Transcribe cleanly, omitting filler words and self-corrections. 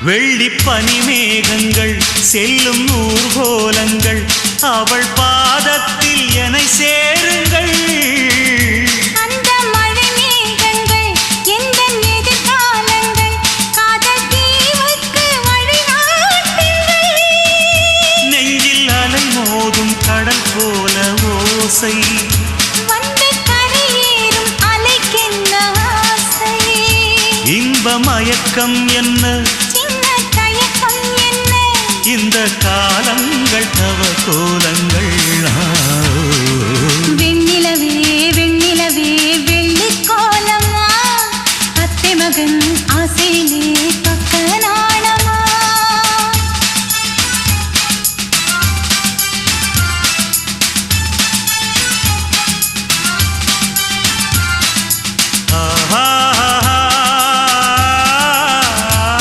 வெள்ளி பனிமேகங்கள் செல்லும் ஊர்கோலங்கள் அவள் பாதத்தில் என்னை சேருங்கள். அந்த மழை மேகங்கள் எந்த எதிர்காலங்கள் காதல் தீவுக்கு வழிகாட்டுங்கள். நெஞ்சில் அலை மோதும் கடல் போல ஓசை வந்து கரையேறும் அலைக்கென்ன ஆசை. இன்ப மயக்கம் என்ன சின்ன தயக்கம் என்ன இந்த காலங்கள் தவ கோல